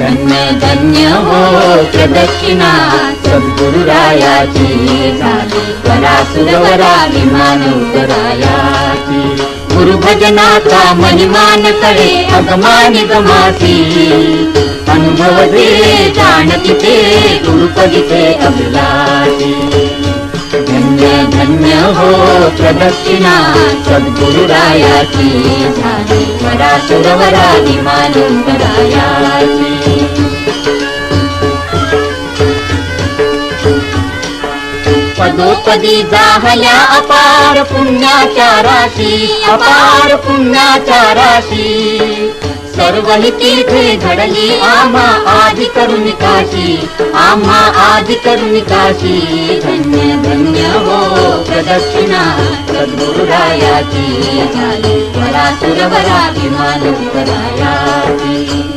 धन्य धन्य हो प्रदक्षिणा सद्गुरुरायाची झाली वरासुरवरा विमान उतरायाची गुरुभजनाचा महिमान कळे अगमानिगमासी अनुभव दे जाणती ते गुरुपदिते अभिलाषी धन्य धन्य हो प्रदक्षिणा सद्गुरुरायाची झाली वरासुरवरा विमान उतरायाची पदोपदी जाहल्या अपार पुण्याच्या राशी अपार पुण्याच्या राशी सर्व ही तीर्थे घडली आम्हा आदि करून काशी आम्हा आदि करून काशी धन्य धन्य हो प्रदक्षिणा सद्गुरुरायाची झाली वरासुरवरा विमान उतरायाची।